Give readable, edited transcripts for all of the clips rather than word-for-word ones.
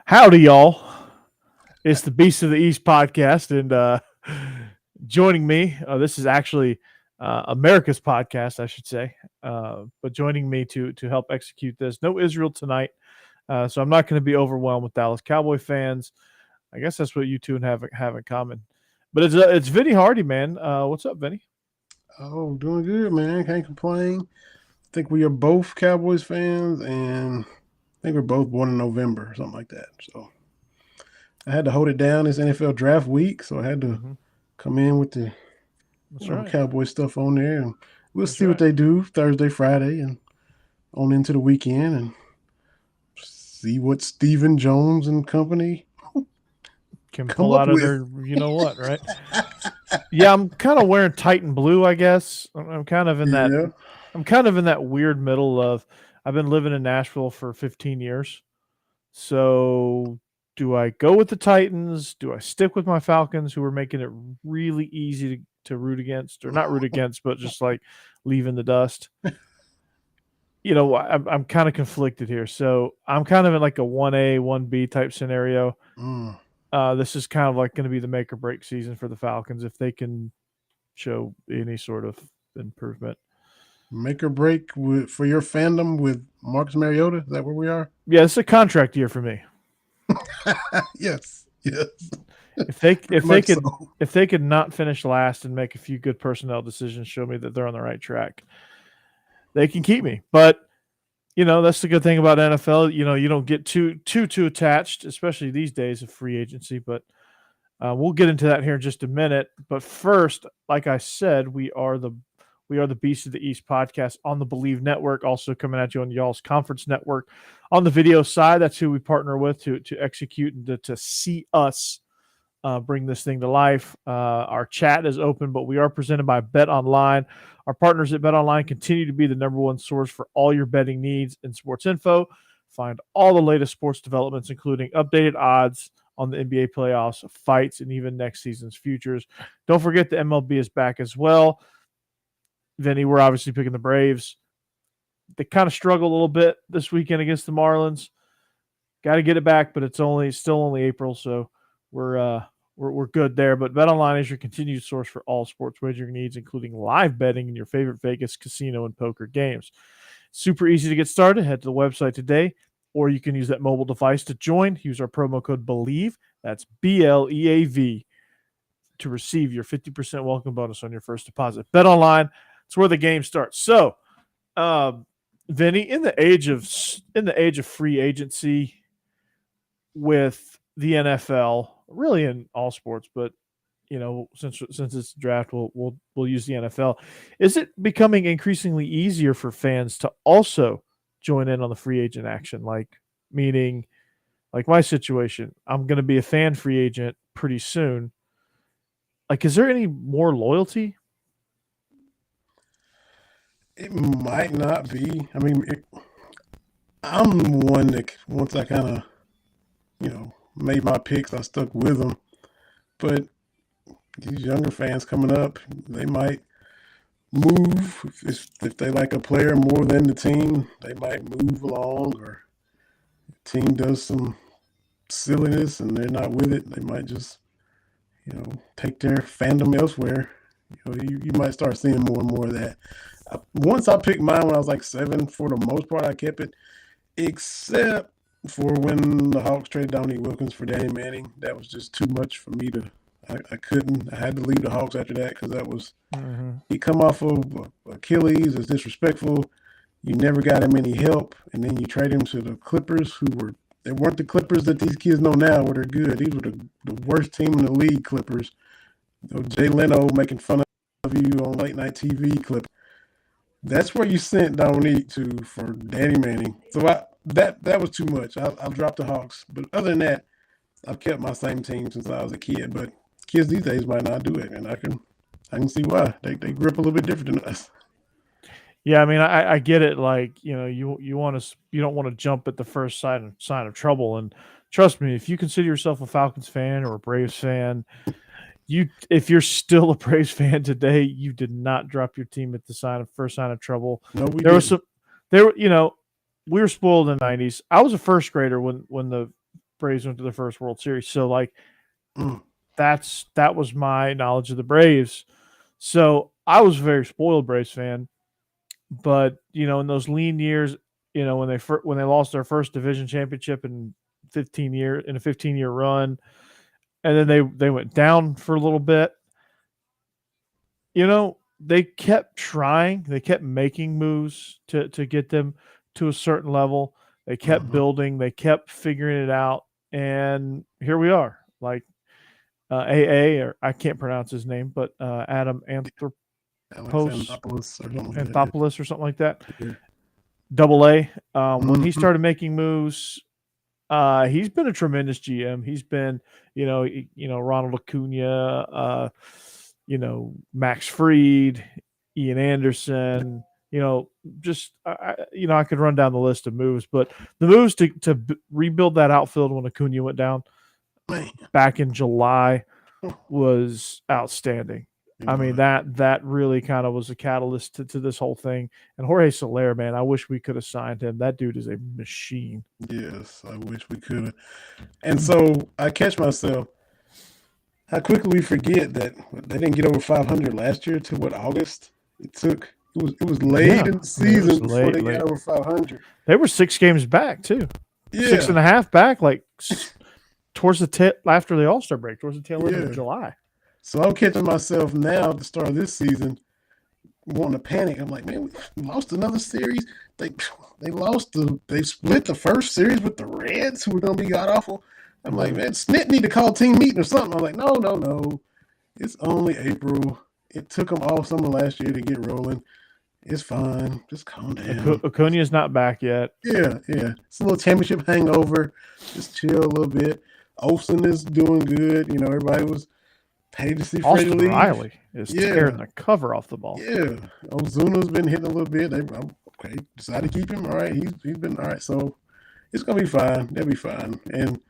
Howdy, y'all. It's the Beast of the East podcast, and joining me, this is actually America's podcast, I should say, but joining me to help execute this. No Israel tonight, so I'm not going to be overwhelmed with Dallas Cowboy fans. I guess that's what you two have in common. But it's Vinny Hardy, man. What's up, Vinny? Oh, doing good, man. Can't complain. I think we are both Cowboys fans, and I think we're both born in November or something like that. So I had to hold it down this NFL draft week, so I had to come in with the Cowboy stuff on there, and we'll see what they do Thursday, Friday, and on into the weekend, and see what Stephen Jones and company can pull out of their, you know what, right? Yeah, I'm kind of wearing Titan blue, I guess. I'm kind of in that. Yeah. I'm kind of in that weird middle of. I've been living in Nashville for 15 years. So, do I go with the Titans? Do I stick with my Falcons, who are making it really easy to root against, or not root against, but just like leaving the dust? You know, I'm kind of conflicted here. So, I'm kind of in like a 1A, 1B type scenario. This is kind of like going to be the make or break season for the Falcons if they can show any sort of improvement. Make or break for your fandom with Marcus Mariota? Is that where we are? Yeah, it's a contract year for me. Yes. If they could not finish last and make a few good personnel decisions, show me that they're on the right track, they can keep me. But you know, that's the good thing about NFL. You know, you don't get too attached, especially these days of free agency. But we'll get into that here in just a minute. But first, like I said, we are the Beast of the East podcast on the Bleav Network, also coming at you on y'all's conference network. On the video side, that's who we partner with to execute and to see us bring this thing to life. Our chat is open, but we are presented by Betonline. Our partners at Betonline continue to be the number one source for all your betting needs and sports info. Find all the latest sports developments, including updated odds on the NBA playoffs, fights, and even next season's futures. Don't forget the MLB is back as well. Vinny, we're obviously picking the Braves. They kind of struggle a little bit this weekend against the Marlins. Got to get it back, but it's still only April, so we're good there. But BetOnline is your continued source for all sports wagering needs, including live betting in your favorite Vegas, casino, and poker games. Super easy to get started. Head to the website today, or you can use that mobile device to join. Use our promo code Bleav, that's BLEAV, to receive your 50% welcome bonus on your first deposit. BetOnline, it's where the game starts. So, Vinny, in the age of free agency with the NFL, really in all sports, but you know, since it's draft, we'll use the NFL. Is it becoming increasingly easier for fans to also join in on the free agent action? Like, meaning, like my situation, I'm going to be a fan free agent pretty soon. Like, is there any more loyalty? It might not be. I mean, I'm one that once I kind of, you know, made my picks, I stuck with them. But these younger fans coming up, they might move. If they like a player more than the team, they might move along, or the team does some silliness and they're not with it, they might just, you know, take their fandom elsewhere. You know, you might start seeing more and more of that. Once I picked mine when I was like 7, for the most part, I kept it, except for when the Hawks traded Dominique Wilkins for Danny Manning. That was just too much for me to. I couldn't. I had to leave the Hawks after that because that was he come off of Achilles. It's disrespectful. You never got him any help, and then you trade him to the Clippers, they weren't the Clippers that these kids know now, where they're good. These were the worst team in the league, Clippers. You know, Jay Leno making fun of you on late night TV clip. That's where you sent Dominique for Danny Manning. So that was too much. I'll drop the Hawks. But other than that, I've kept my same team since I was a kid. But kids these days might not do it, and I can see why. They grip a little bit different than us. Yeah, I mean, I get it. Like, you know, you don't want to jump at the first sign of trouble. And trust me, if you consider yourself a Falcons fan or a Braves fan, if you're still a Braves fan today, you did not drop your team at the first sign of trouble. No, we there didn't. you know, we were spoiled in the 90s. I was a first grader when the Braves went to their first World Series. So like that was my knowledge of the Braves. So I was a very spoiled Braves fan. But, you know, in those lean years, you know, when they lost their first division championship in a 15-year run, and then they went down for a little bit, you know, they kept trying. They kept making moves to get them to a certain level. They kept building. They kept figuring it out. And here we are. Like AA, or I can't pronounce his name, but Adam Anthopoulos or something like that. Yeah. Double A. When he started making moves, he's been a tremendous GM. He's been, you know, Ronald Acuna, you know, Max Fried, Ian Anderson. You know, just I could run down the list of moves, but the moves to rebuild that outfield when Acuna went down back in July was outstanding. I mean, that really kind of was a catalyst to this whole thing. And Jorge Soler, man, I wish we could have signed him. That dude is a machine. Yes, I wish we could have. And so I catch myself. How quickly we forget that they didn't get over 500 last year to what, August? It took. It was late in the season before they got over 500. They were 6 games back too. Yeah. 6.5 back, like towards the after the All-Star break, towards the tail end of July. So I'm catching myself now at the start of this season wanting to panic. I'm like, man, we lost another series. They split the first series with the Reds, who were going to be god-awful. I'm like, man, Snit need to call team meeting or something. I'm like, no. It's only April. It took them all summer last year to get rolling. It's fine. Just calm down. Acuna's not back yet. Yeah. It's a little championship hangover. Just chill a little bit. Olsen is doing good. You know, everybody was paid to see Freddie Austin Lee. Riley is tearing the cover off the ball. Yeah. Ozuna's been hitting a little bit. They decided to keep him. All right. He's been all right. So it's going to be fine. They'll be fine. And,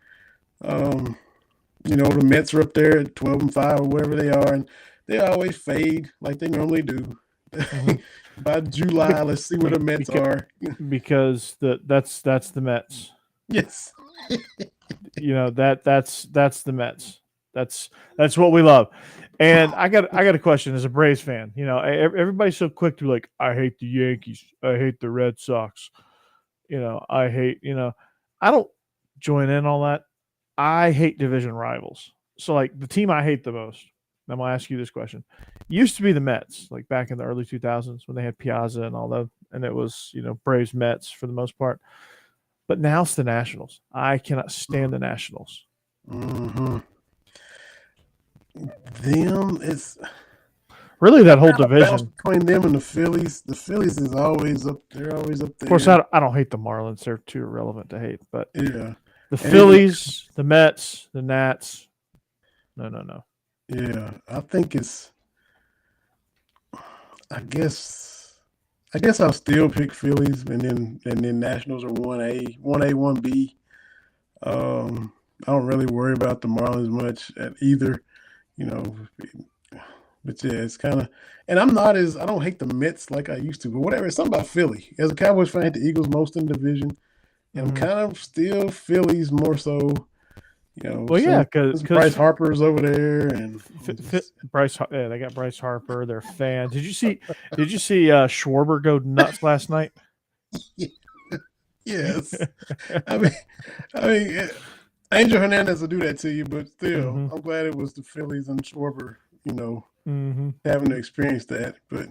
you know, the Mets are up there at 12-5 or wherever they are, and they always fade like they normally do. By July, let's see where the Mets are. Because that's the Mets. Yes. You know, that's the Mets. That's what we love. And I got a question as a Braves fan. You know, everybody's so quick to be like, I hate the Yankees. I hate the Red Sox. You know, I don't join in all that. I hate division rivals. So like the team I hate the most, I'm going to ask you this question. Used to be the Mets, like back in the early 2000s when they had Piazza and all that. And it was, you know, Braves Mets for the most part. But now it's the Nationals. I cannot stand the Nationals. It's really that whole division between them and the Phillies. The Phillies is always up. They're always up there. Of course, I don't hate the Marlins. They're too irrelevant to hate. But yeah, the Phillies, the Mets, the Nats. No. Yeah, I think it's. I guess I'll still pick Phillies, and then Nationals are 1A, 1B. I don't really worry about the Marlins much at either, you know. But yeah, it's kind of, and I don't hate the Mets like I used to, but whatever. It's something about Philly. As a Cowboys fan, I hate the Eagles most in the division, and I'm kind of still Phillies more so. You know, well, yeah, because Bryce Harper's over there, and they got Bryce Harper. They're fans. Did you see Schwarber go nuts last night? Yes, I mean, Angel Hernandez will do that to you, but still, I'm glad it was the Phillies and Schwarber. You know, having to experience that, but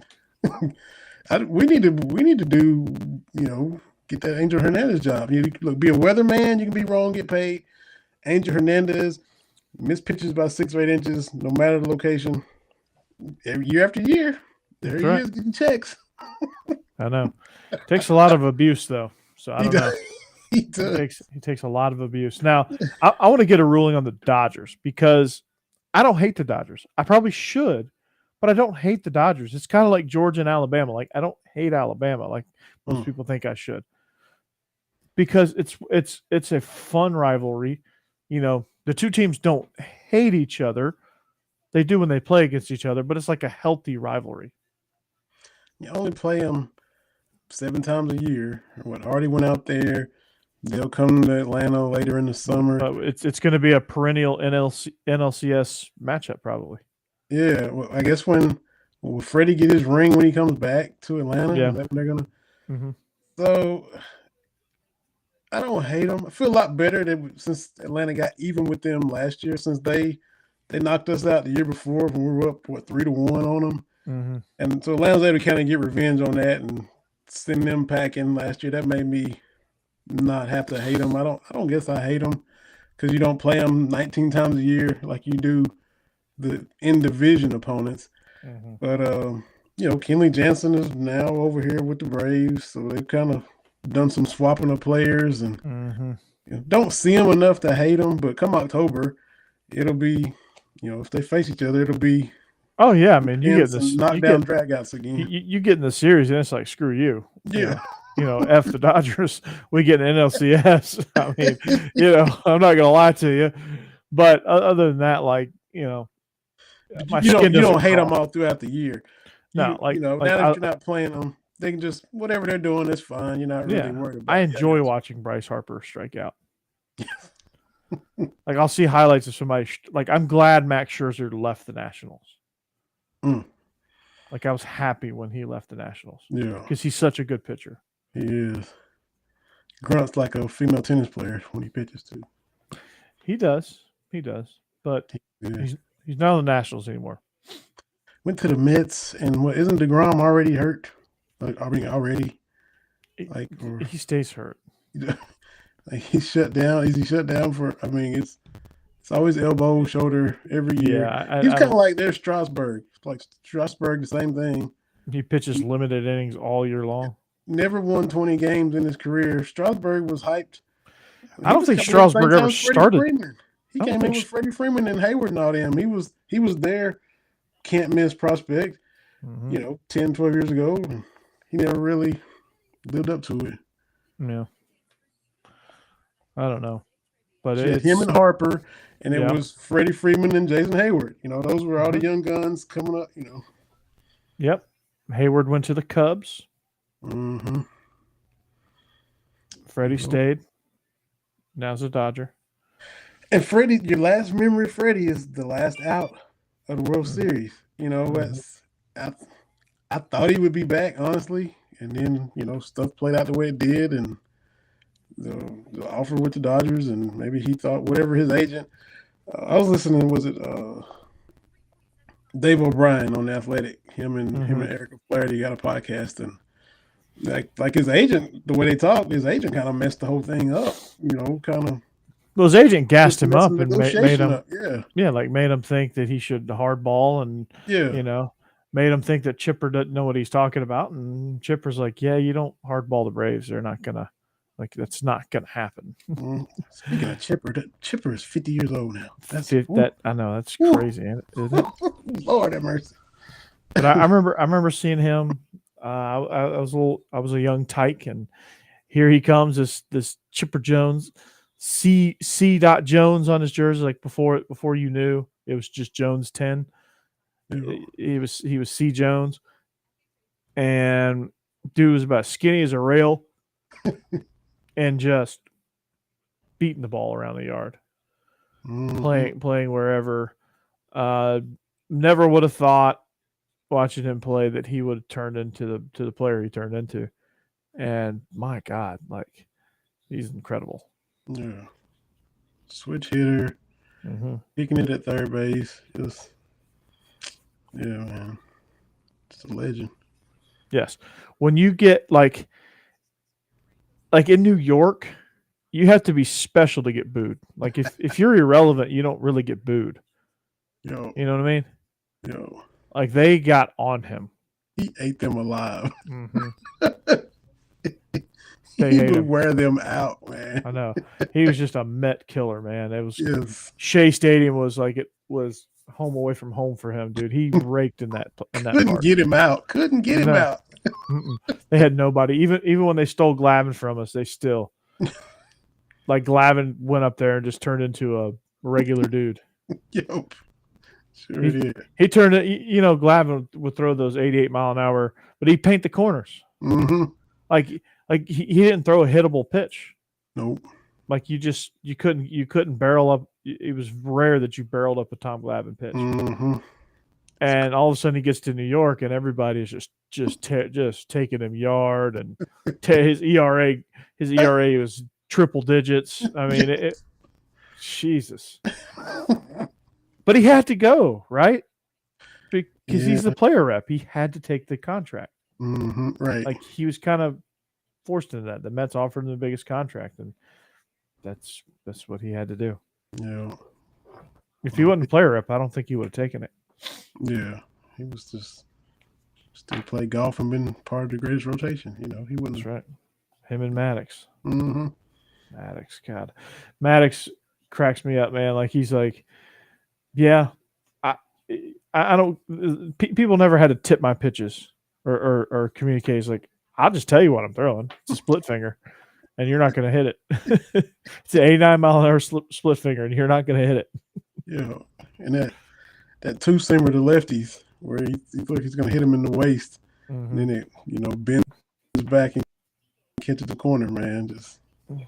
we need to do, you know, get that Angel Hernandez job. You look, be a weatherman. You can be wrong, get paid. Angel Hernandez missed pitches by 6 or 8 inches, no matter the location. Year after year, there he is getting checks. I know. It takes a lot of abuse, though. So I don't know. He does. He takes a lot of abuse. Now, I want to get a ruling on the Dodgers because I don't hate the Dodgers. I probably should, but I don't hate the Dodgers. It's kind of like Georgia and Alabama. Like I don't hate Alabama like most people think I should, because it's a fun rivalry. You know, the two teams don't hate each other. They do when they play against each other, but it's like a healthy rivalry. You only play them 7 times a year. What already went out there. They'll come to Atlanta later in the summer. But it's going to be a perennial NLCS matchup probably. Yeah, well, I guess will Freddie get his ring when he comes back to Atlanta? Yeah. Is that when they're gonna? Mm-hmm. So I don't hate them. I feel a lot better since Atlanta got even with them last year. Since they knocked us out the year before when we were up 3-1 on them, and so Atlanta's able to kind of get revenge on that and send them packing last year. That made me not have to hate them. I don't guess I hate them because you don't play them 19 times a year like you do the in-division opponents. But you know, Kenley Jansen is now over here with the Braves, so they've kind of done some swapping of players, and you know, don't see them enough to hate them. But come October, it'll be, you know, if they face each other, it'll be. Oh yeah, I mean, you get this knockdown dragouts again. You get in the series, and it's like screw you. Yeah. You know, F the Dodgers. We get an NLCS. I mean, you know, I'm not gonna lie to you, but other than that, like, you know, you don't hate them all throughout the year. No, you know, now that you're not playing them, they can just whatever they're doing is fine. You're not really worried about it. I enjoy watching Bryce Harper strike out. Like I'll see highlights of somebody. Like I'm glad Max Scherzer left the Nationals. Like I was happy when he left the Nationals. Yeah, because he's such a good pitcher. He is. Grunts like a female tennis player when he pitches too. He does, but he's not on the Nationals anymore. Went to the Mets, and isn't DeGrom already hurt? Like, I mean, already. Like he stays hurt. Like he's shut down. Is he shut down for? I mean, it's always elbow, shoulder every year. Yeah, he's kind of like their Strasburg. Like Strasburg, the same thing. He pitches limited innings all year long. Never won 20 games in his career. Strasburg was hyped. I don't think Strasburg ever started. He came in with Freddie Freeman and Hayward and all them. He was their can't miss prospect, you know, 10, 12 years ago. And he never really lived up to it. Yeah. I don't know. But it's him and Harper, and it was Freddie Freeman and Jason Hayward. You know, those were all the young guns coming up, you know. Yep. Hayward went to the Cubs. Freddie stayed. Now's a Dodger. And Freddie, your last memory of Freddie is the last out of the World Series. You know, I thought he would be back, honestly. And then, you know, stuff played out the way it did. And the offer with the Dodgers, and maybe he thought whatever his agent. I was listening, was it Dave O'Brien on The Athletic? Him and Erica Flaherty got a podcast, and like his agent, the way they talked, his agent kind of messed the whole thing up. You know, kind of. Well, his agent gassed him up and made him, like made him think that he should hardball, and you know, made him think that Chipper doesn't know what he's talking about, and Chipper's like, yeah, you don't hardball the Braves; they're not gonna. Like that's not going to happen. Speaking of Chipper, Chipper is 50 years old now. I know that's crazy, isn't it? Lord have mercy. But I remember seeing him. I was a young tyke, and here he comes. This Chipper Jones, C. Jones on his jersey. Like before you knew it was just Jones 10. He was C Jones, and dude was about skinny as a rail. And just beating the ball around the yard, playing wherever. Never would have thought watching him play that he would have turned into the player he turned into. And my God, like he's incredible. Yeah, switch hitter, kicking it at third base. Just man, it's a legend. Yes, when you get like in New York, you have to be special to get booed. Like if you're irrelevant, you don't really get booed. Yo, you know what I mean? Yo, like they got on him. He ate them alive. He would wear them out, man. I know. He was just a Met killer, man. It was Shea Stadium was like it was home away from home for him, dude. He raked in that Couldn't park. get him out. Couldn't get him out. They had nobody. Even when they stole Glavin from us, they still like Glavin went up there and just turned into a regular dude. Yep. Sure did. He turned it. Glavin would throw those 88-mile-an-hour, but he'd paint the corners. Mm-hmm. Like he didn't throw a hittable pitch. Nope. Like you couldn't barrel up. It was rare that you barreled up a Tom Glavin pitch. Mm-hmm. And all of a sudden he gets to New York and everybody is just taking him yard, and his ERA was triple digits. I mean, Jesus. But he had to go, right? Because he's the player rep. He had to take the contract. Mm-hmm. Right. Like he was kind of forced into that. The Mets offered him the biggest contract, and that's what he had to do. Yeah. If he wasn't player rep, I don't think he would have taken it. Yeah. He was just still play golf and been part of the greatest rotation. He wouldn't. That's right. Him and Maddox. Mm-hmm. Maddox, God. Maddox cracks me up, man. Like he's like, yeah, I don't. People never had to tip my pitches or communicate. It's like, I'll just tell you what I'm throwing. It's a split finger, and you're not going to hit it. It's an 89-mile-an-hour split finger, and you're not going to hit it. Yeah, and that two-seamer to lefties where he looks like he's going to hit him in the waist, and then it bends back and catches the corner, man. Just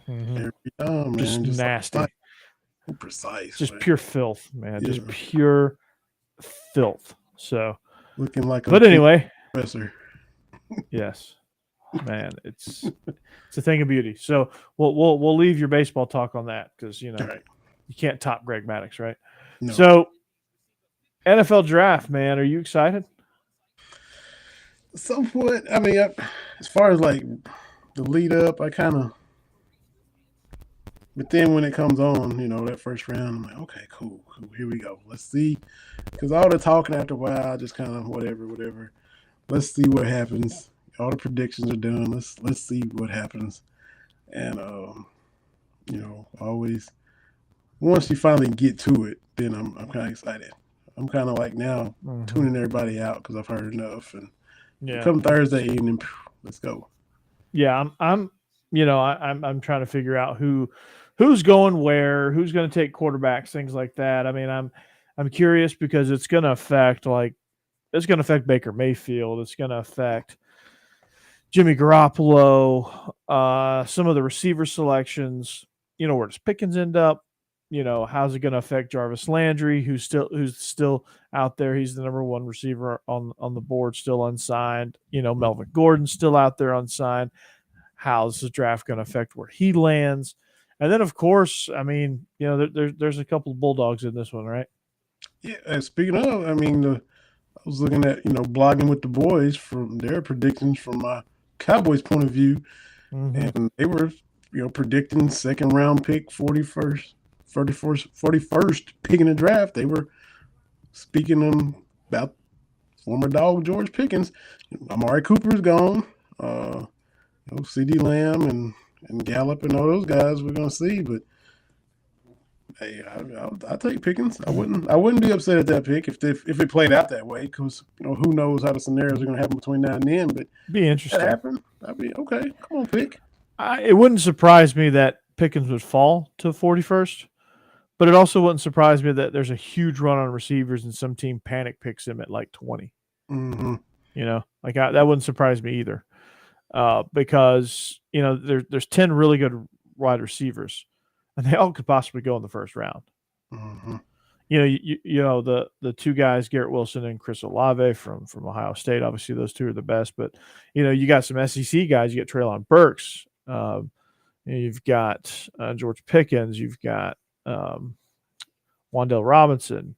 every time, man. Just nasty. Like, precise. Just man. pure filth, man. Yeah. Just pure filth. So looking like but anyway, professor. Yes, man, it's a thing of beauty. So we'll leave your baseball talk on that because Right. you can't top Greg Maddux, right? No. So NFL draft, man, are you excited? Somewhat. I mean, as far as like the lead up, I kind of. But then when it comes on, that first round, I'm like, okay, cool, here we go. Let's see, because all the talking after a while, I just kind of whatever. Let's see what happens. All the predictions are done. Let's see what happens. And always once you finally get to it, then I'm kind of excited. I'm kind of like now tuning everybody out because I've heard enough. And come Thursday evening, let's go. Yeah, I'm trying to figure out who's going where, who's going to take quarterbacks, things like that. I mean, I'm curious because it's going to affect Baker Mayfield. It's going to affect Jimmy Garoppolo, some of the receiver selections. Where does Pickens end up? How's it going to affect Jarvis Landry, who's still out there? He's the number one receiver on the board, still unsigned. Melvin Gordon's still out there unsigned. How's the draft going to affect where he lands? And then, of course, I mean, there's a couple of Bulldogs in this one, right? Yeah. Speaking of, I mean, I was looking at blogging with the boys from their predictions from my Cowboys point of view, and they were predicting second round pick, 41st pick in the draft. They were speaking about former dog George Pickens. Amari Cooper's gone. CeeDee Lamb and Gallup and all those guys we're gonna see, but hey, I'll take Pickens. I wouldn't be upset at that pick if it played out that way, because who knows how the scenarios are gonna happen between now and then. But be interesting. That happen? I'd be okay. Come on, pick. It wouldn't surprise me that Pickens would fall to 41st, but it also wouldn't surprise me that there's a huge run on receivers and some team panic picks him at like 20. Mm-hmm. That wouldn't surprise me either. Because there's 10 really good wide receivers, and they all could possibly go in the first round. Mm-hmm. The two guys, Garrett Wilson and Chris Olave from Ohio State. Obviously, those two are the best. But you got some SEC guys. You got Treylon Burks. You've got George Pickens. You've got Wan'Dale Robinson,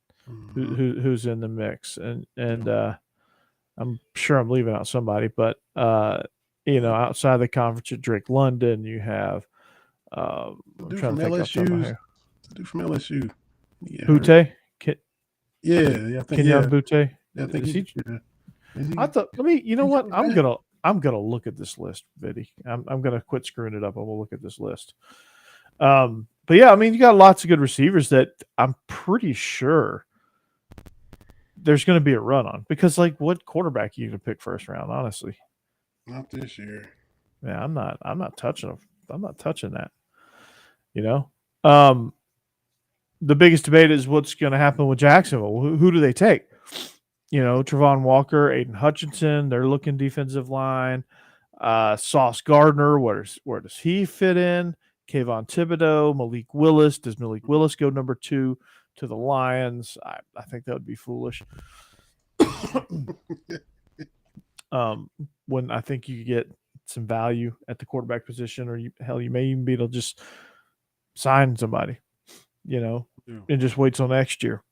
who's in the mix, and I'm sure I'm leaving out somebody, but. Outside the conference, at Drake London, you have I'm trying to think off the top of my head. Dude from LSU. Yeah, Butte? I think Kenyon Butte? Yeah, I think he. I thought. What? I'm gonna look at this list, Vinny. I'm gonna quit screwing it up. I'm gonna look at this list. But yeah, I mean, you got lots of good receivers that I'm pretty sure there's going to be a run on because, like, what quarterback are you going to pick first round? Honestly, Not this year. yeah, I'm not touching that. You know, um, the biggest debate is what's going to happen with Jacksonville. Who do they take? You know, Trevon Walker, Aiden Hutchinson. They're looking defensive line. Sauce Gardner, where does he fit in? Kayvon Thibodeau, Malik Willis. Does Malik Willis go number 2 to the Lions? I think that would be foolish. When I think you get some value at the quarterback position, or you may even be able to just sign somebody, and just wait till next year.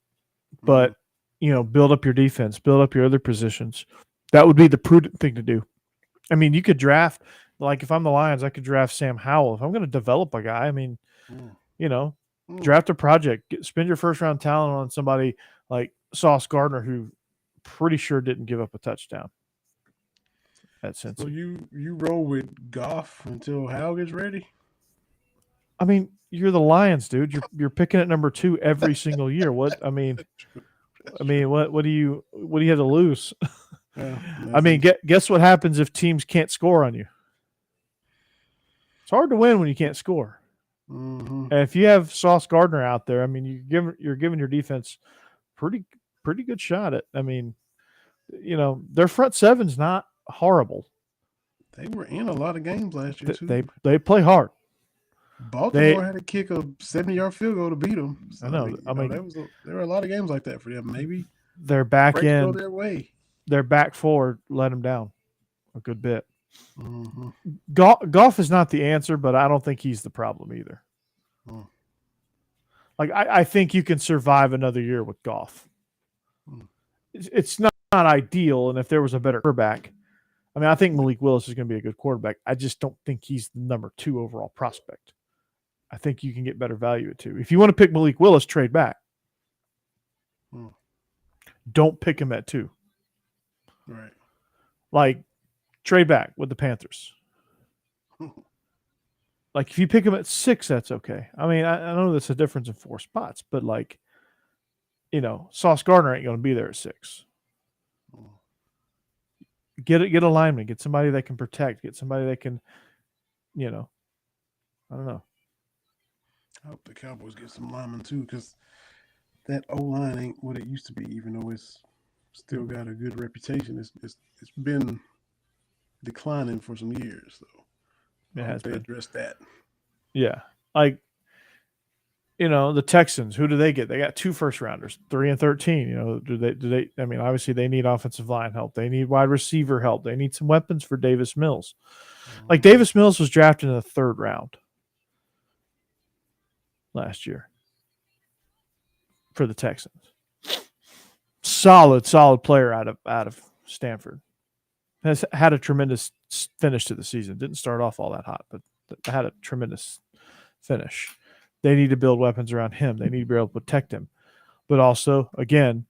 But, build up your defense, build up your other positions. That would be the prudent thing to do. I mean, you could draft, like if I'm the Lions, I could draft Sam Howell. If I'm going to develop a guy, I mean, draft a project, spend your first round talent on somebody like Sauce Gardner, who pretty sure didn't give up a touchdown. So you roll with Goff until Howell gets ready? I mean, you're the Lions, dude. You're picking at number 2 every single year. What do you have to lose? Yeah, I mean, guess what happens if teams can't score on you? It's hard to win when you can't score. Mm-hmm. And if you have Sauce Gardner out there, I mean, you're giving your defense pretty good shot at. I mean, their front seven's not horrible. They were in a lot of games last year too. They play hard. Baltimore had to kick a 70-yard field goal to beat them. So, I know. There were a lot of games like that for them. Maybe their back end, their way. Their back four let them down a good bit. Mm-hmm. Goff is not the answer, but I don't think he's the problem either. Mm. Like I think you can survive another year with Goff. Mm. It's not ideal, and if there was a better quarterback, I mean, I think Malik Willis is going to be a good quarterback. I just don't think he's the number 2 overall prospect. I think you can get better value at 2. If you want to pick Malik Willis, trade back. Mm. Don't pick him at 2. Right. Like, trade back with the Panthers. Like, if you pick him at 6, that's okay. I mean, I know that's a difference in 4 spots, but like, Sauce Gardner ain't going to be there at 6. Get a lineman, get somebody that can protect, get somebody that can, I don't know. I hope the Cowboys get some linemen too, because that O-line ain't what it used to be, even though it's still got a good reputation. It's been declining for some years, so it has been. Address that. Yeah, like the Texans. Who do they get? They got 2 first rounders, 3 and 13. Do they? I mean, obviously they need offensive line help. They need wide receiver help. They need some weapons for Davis Mills. Mm-hmm. Like Davis Mills was drafted in the 3rd round last year for the Texans. Solid player out of Stanford. Has had a tremendous finish to the season. Didn't start off all that hot, but had a tremendous finish. They need to build weapons around him. They need to be able to protect him. But also, again,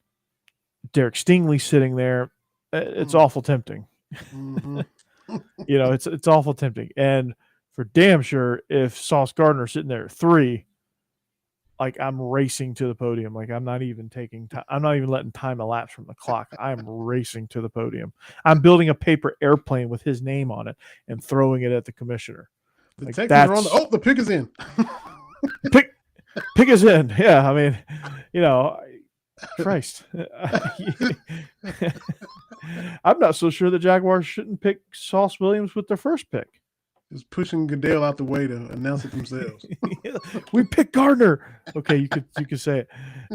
Derek Stingley sitting there, it's awful tempting. Mm-hmm. It's awful tempting. And for damn sure, if Sauce Gardner's sitting there at 3, like I'm racing to the podium. Like I'm not even taking time. I'm not even letting time elapse from the clock. I'm racing to the podium. I'm building a paper airplane with his name on it and throwing it at the commissioner. The Texans are on the pick is in. pick is in. Yeah. I mean, Christ. I'm not so sure the Jaguars shouldn't pick Sauce Williams with their first pick. Just pushing Goodell out the way to announce it themselves. We picked Gardner. Okay, you could say it.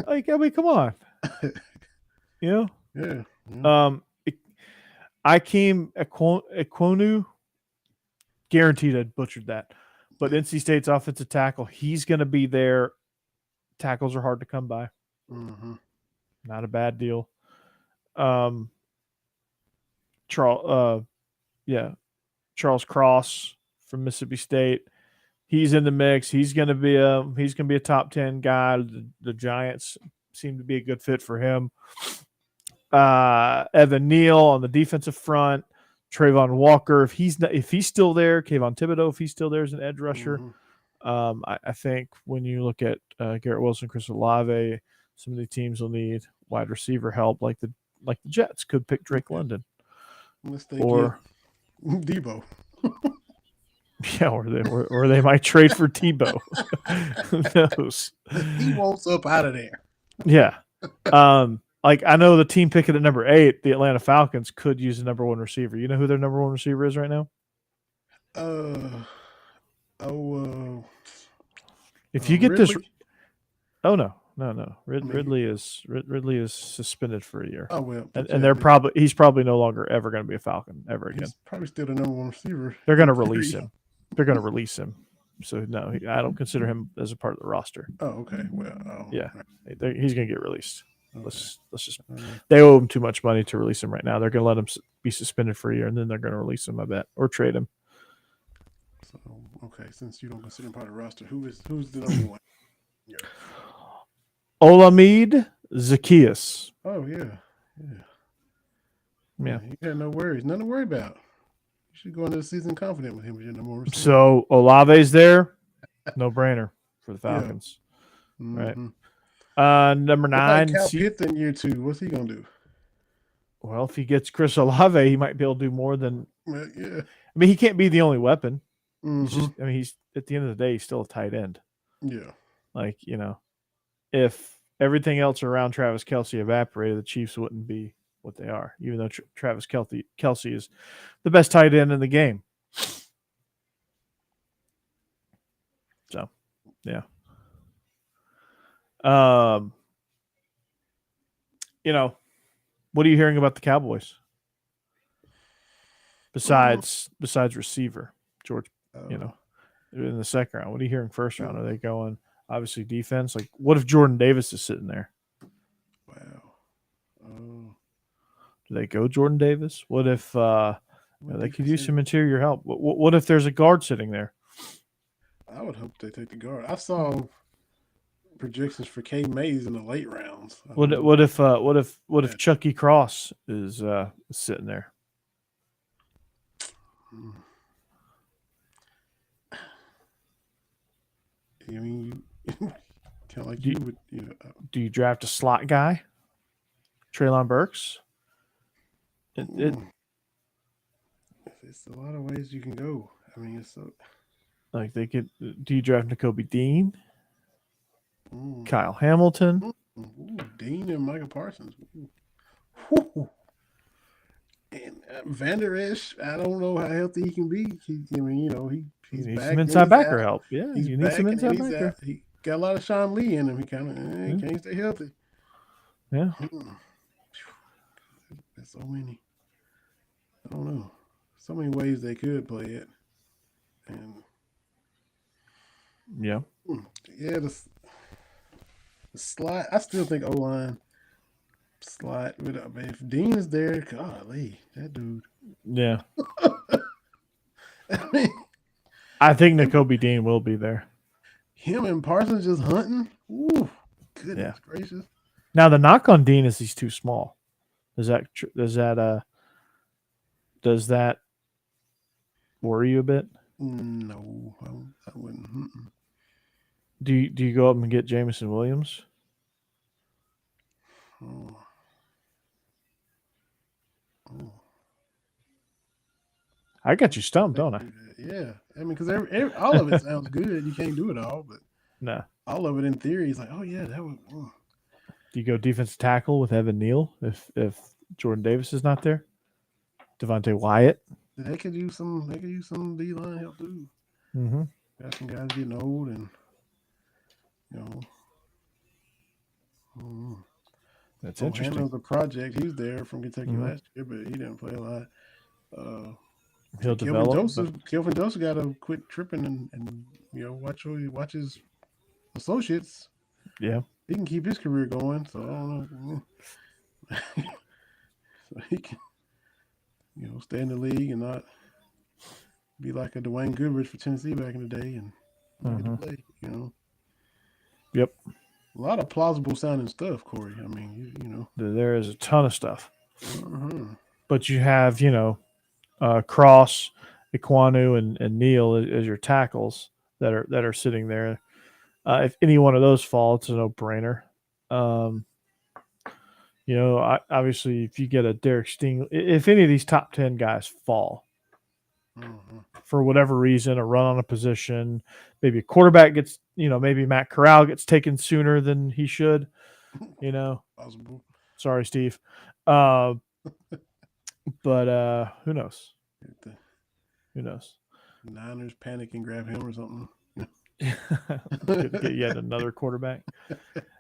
Like, I mean, come on. Yeah. Ekwonu, guaranteed I butchered that. But NC State's offensive tackle, he's going to be there. Tackles are hard to come by. Mm-hmm. Not a bad deal. Charles Cross from Mississippi State. He's in the mix. He's going to be a top 10 guy. The Giants seem to be a good fit for him. Evan Neal on the defensive front. Trayvon Walker, if he's still there. Kayvon Thibodeau, if he's still there as an edge rusher. Mm-hmm. I think when you look at Garrett Wilson, Chris Olave, some of the teams will need wide receiver help like the Jets could pick Drake London. Unless they Or get Debo. yeah, or they might trade for Tebow. Who knows? He wants up out of there. Yeah. Like I know the team picking at number 8, the Atlanta Falcons, could use a number 1 receiver. You know who their number 1 receiver is right now? If you get Ridley? this, oh no. Ridley is suspended for a year. Oh well, and he's probably no longer ever going to be a Falcon ever again. He's probably still the number 1 receiver. They're going to release him. They're going to release him. So no, I don't consider him as a part of the roster. Oh, okay. Well, yeah, he's going to get released. Okay. Let's just. Okay. They owe him too much money to release him right now. They're going to let him be suspended for a year, and then they're going to release him, I bet, or trade him. So okay, since you don't consider him part of the roster, who's the number 1? Yeah. Olamide Zaccheaus. Oh yeah. You got no worries, nothing to worry about. You should go into the season confident with him as your number 1 receiver. So Olave's there, no brainer for the Falcons, right? Number 9, Cal Pitts in year 2. What's he gonna do? Well, if he gets Chris Olave, he might be able to do more than. Yeah. I mean, he can't be the only weapon. Mm-hmm. He's at the end of the day, he's still a tight end. Yeah. Like, if everything else around Travis Kelce evaporated, the Chiefs wouldn't be what they are, even though Travis Kelce is the best tight end in the game. So, yeah. What are you hearing about the Cowboys? Besides receiver, George, in the second round, what are you hearing first round? Are they going obviously defense? Like, what if Jordan Davis is sitting there? Wow. Do they go Jordan Davis? What if they could use some interior help? What if there's a guard sitting there? I would hope they take the guard. I saw projections for K Mays in the late rounds. What if Chucky Cross is sitting there? I mean, kind of like you would. Do you draft a slot guy? Treylon Burks? It's a lot of ways you can go. I mean, it's so. Like they could. Do you draft Nakobe Dean? Kyle Hamilton? Dean and Michael Parsons. And Van Der Esch, I don't know how healthy he can be. He's needs back. Some inside backer help. Yeah, you need some inside backer. He got a lot of Sean Lee in him. He kind of can't stay healthy. Yeah. There's so many. I don't know. So many ways they could play it. And yeah. Yeah, the slot. I still think O-line slot. But if Dean is there, golly, that dude. Yeah. I think Nakobe Dean will be there. Him and Parsons just hunting. Ooh, goodness gracious. Now the knock on Dean is he's too small. Does that worry you a bit? No, I wouldn't. Do you go up and get Jameson Williams? Oh. I got you stumped, don't I? Yeah, I mean, because all of it sounds good. You can't do it all, but no, all of it in theory is like, oh yeah, that would. Do you go defensive tackle with Evan Neal if Jordan Davis is not there? Devontae Wyatt. They could use some D-line help too. Mm-hmm. Got some guys getting old, and that's interesting. The project, he's there from Kentucky last year, but he didn't play a lot. He'll develop. Kelvin Joseph got to quit tripping and watch his associates. Yeah, he can keep his career going. So I don't know. So he can, stay in the league and not be like a Dwayne Goodrich for Tennessee back in the day and get to play. Yep. A lot of plausible sounding stuff, Corey. I mean, there is a ton of stuff. But you have, Cross, Iquanu, and Neal as your tackles that are sitting there. If any one of those fall, it's a no-brainer. Obviously, if you get a Derek Stingley, if any of these top 10 guys fall for whatever reason, a run on a position, maybe a quarterback gets, maybe Matt Corral gets taken sooner than he should, Possible. Sorry, Steve. But who knows? Who knows? Niners panic and grab him or something. Get yet another quarterback.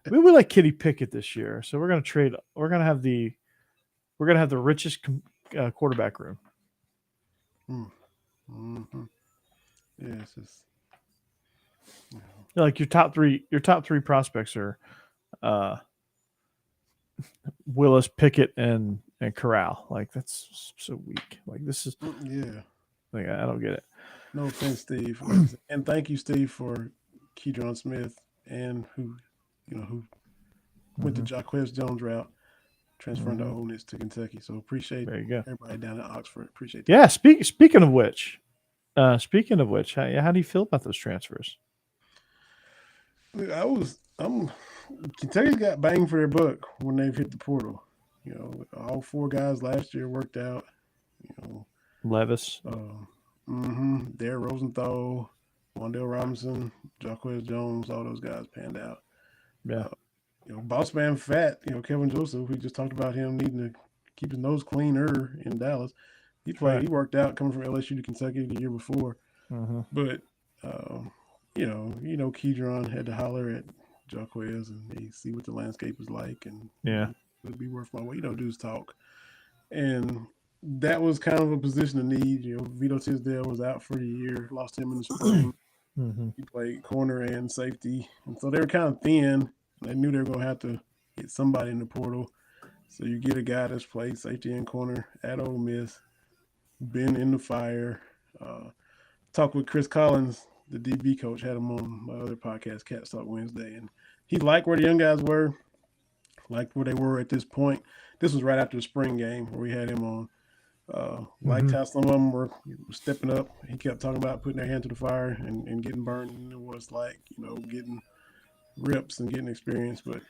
We like Kenny Pickett this year, so we're gonna trade. We're gonna have the richest quarterback room. Mm-hmm. Yeah, it's just like your top three prospects are Willis, Pickett, and Corral. Like that's so weak. Like this is Like I don't get it. No offense, Steve, and thank you, Steve, for Keydron Smith and who went the Jaquez Jones route, transferring to Ole Miss to Kentucky. So appreciate everybody down at Oxford. Appreciate that. Yeah. Speaking of which, how do you feel about those transfers? Kentucky's got bang for their buck when they've hit the portal. All four guys last year worked out. Levis. Derek Rosenthal, Wandale Robinson, Jaquez Jones, all those guys panned out. Yeah. Boss man Fat, Kevin Joseph, we just talked about him needing to keep his nose cleaner in Dallas. He worked out coming from LSU to Kentucky the year before. But, Keydron had to holler at Jaquez and see what the landscape is like. And it'd be worth my while. Dudes talk. And that was kind of a position of need. Vito Tisdale was out for the year, lost him in the spring. He played corner and safety. And so they were kind of thin. They knew they were going to have to get somebody in the portal. So you get a guy that's played safety and corner at Ole Miss, been in the fire. Talked with Chris Collins, the DB coach, had him on my other podcast, Cats Talk Wednesday. And he liked where the young guys were, liked where they were at this point. This was right after the spring game where we had him on. Liked how some of them were stepping up. He kept talking about putting their hand to the fire and getting burned. And what it's like, getting reps and getting experience. But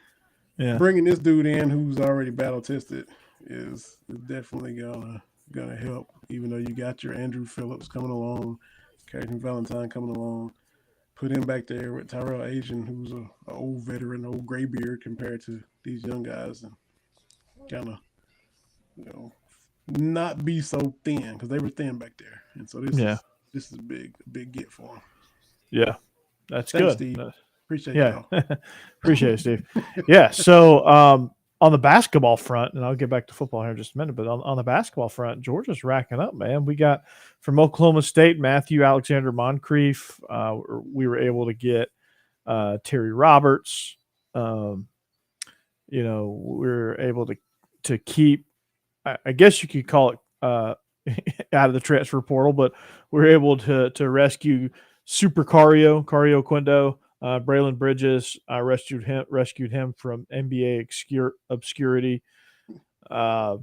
bringing this dude in who's already battle tested is definitely gonna help. Even though you got your Andrew Phillips coming along, Carrington Valentine coming along, put him back there with Tyrell Asian, who's an old veteran, old graybeard compared to these young guys, and kind of not be so thin because they were thin back there, and so this is a big get for them. Yeah, that's Thanks, good. Steve. Appreciate y'all. Appreciate it, Steve. Yeah. So on the basketball front, and I'll get back to football here in just a minute, but on the basketball front, Georgia's racking up, man. We got from Oklahoma State, Matthew Alexander Moncrief. We were able to get Terry Roberts. We were able to keep, I guess you could call it out of the transfer portal, but we were able to rescue Super Cario Quindo. Braylon Bridges, I rescued him from NBA obscurity. I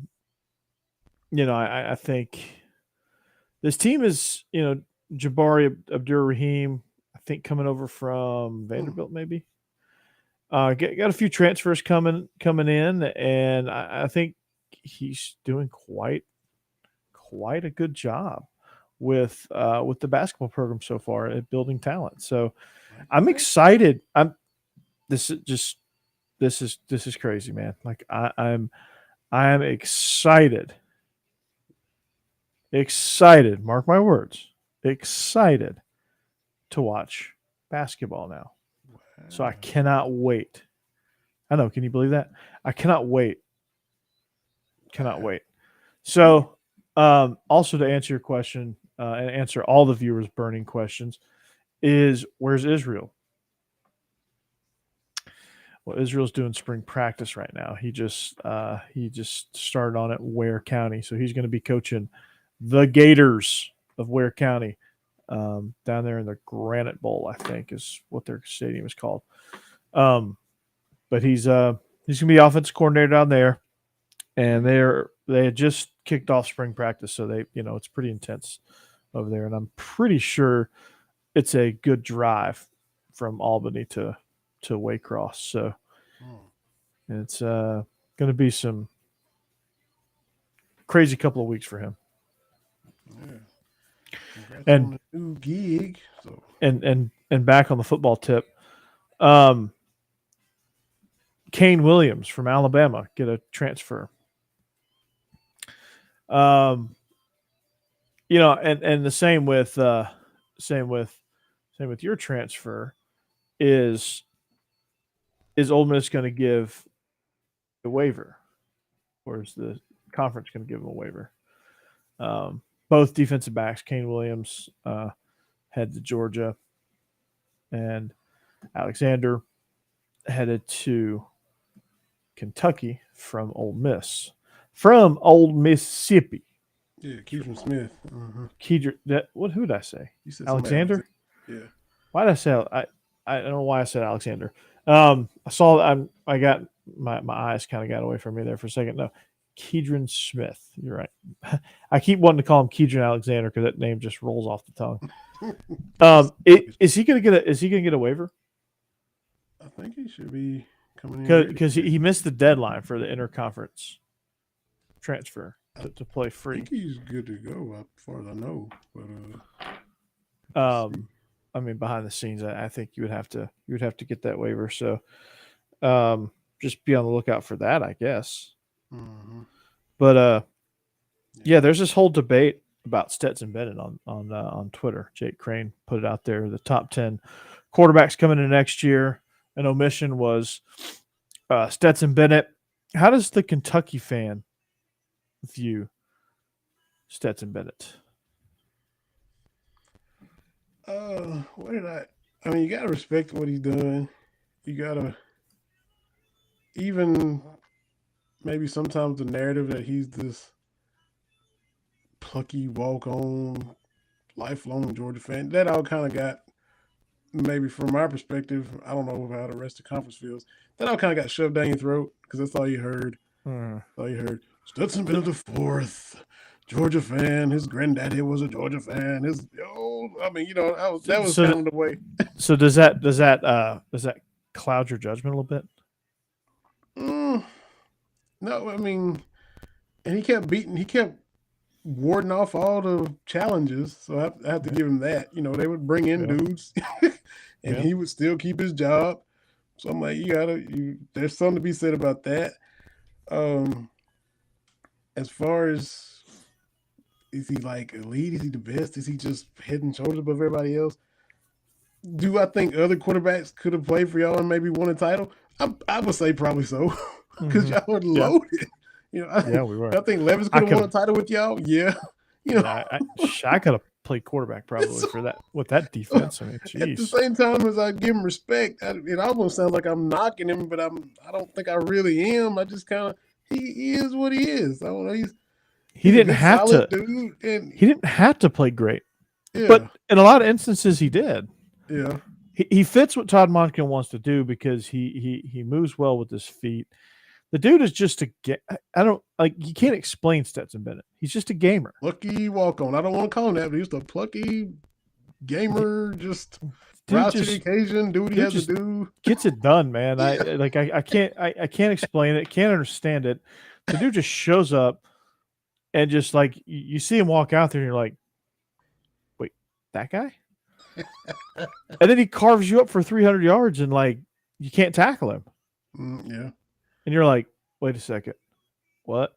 think this team is, Jabari Abdur-Rahim, I think coming over from Vanderbilt, maybe. Got a few transfers coming in, and I think he's doing quite a good job with the basketball program so far at building talent. So I'm excited. This is crazy, man. Like I am excited. Excited, mark my words. Excited to watch basketball now. Wow. So I cannot wait. I know, can you believe that? I cannot wait. Cannot wait. So also to answer your question and answer all the viewers' burning questions is, where's Israel? Well, Israel's doing spring practice right now. He just started on at Ware County, so he's going to be coaching the Gators of Ware County down there in the Granite Bowl, I think is what their stadium is called. But he's going to be offensive coordinator down there, and they had just kicked off spring practice, so it's pretty intense over there, and I'm pretty sure it's a good drive from Albany to Waycross. So it's Going to be some crazy couple of weeks for him. Yeah. Congrats And on the new gig. So and back on the football tip, Kane Williams from Alabama get a transfer. You know, and the same with your transfer. Is Ole Miss going to give a waiver, or is the conference going to give them a waiver? Both defensive backs, Kane Williams, head to Georgia, and Alexander headed to Kentucky from Ole Miss, from Old Mississippi. yeah, Keidron Smith. Who did I say? You said Alexander. Yeah. Why did I say? I don't know why I said Alexander. I saw. I got my eyes kind of got away from me there for a second. No, Keidron Smith. You're right. I keep wanting to call him Keidron Alexander because that name just rolls off the tongue. Is he going to get a waiver? I think he should be coming in because he missed the deadline for the interconference transfer to play free. I think he's good to go, as far as I know. But I mean, behind the scenes, I think you would have to get that waiver. So, just be on the lookout for that, I guess. Mm-hmm. But yeah, there's this whole debate about Stetson Bennett on Twitter. Jake Crane put it out there: the top 10 quarterbacks coming in next year. An omission was Stetson Bennett. How does the Kentucky fan view Stetson Bennett? I mean, you gotta respect what he's doing. You gotta, even maybe sometimes the narrative that he's this plucky walk-on, lifelong Georgia fan, that all kind of got, maybe from my perspective, I don't know how the rest of the conference feels, that all kind of got shoved down your throat because that's all you heard. All you heard, Stetson Bennett the fourth, Georgia fan. His granddaddy was a Georgia fan. That was kind of the way. So does that cloud your judgment a little bit? No, I mean, and he kept warding off all the challenges. So I have to give him that. You know, they would bring in dudes, and he would still keep his job. So I'm like, there's something to be said about that. As far as, is he like elite? Is he the best? Is he just head and shoulders above everybody else? Do I think other quarterbacks could have played for y'all and maybe won a title? I would say probably so, because y'all were loaded. You know, we were. I think Levis could have won a title with y'all. Yeah, you know, I could have played quarterback probably for that with that defense. I mean, geez. At the same time as I give him respect, it almost sounds like I'm knocking him, but I don't think I really am. I just kind of he is what he is. I don't know. He didn't have to. Dude, and he didn't have to play great, yeah. But in a lot of instances, he did. Yeah, he fits what Todd Monken wants to do because he moves well with his feet. The dude is just you can't explain Stetson Bennett. He's just a gamer. Plucky walk on. I don't want to call him that, but he's a plucky gamer. Just rise to the occasion. Do what he has to do. Gets it done, man. I can't explain it. Can't understand it. The dude just shows up and just like you see him walk out there, and you're like, wait, that guy? And then he carves you up for 300 yards, and like you can't tackle him. Yeah. And you're like, wait a second, what?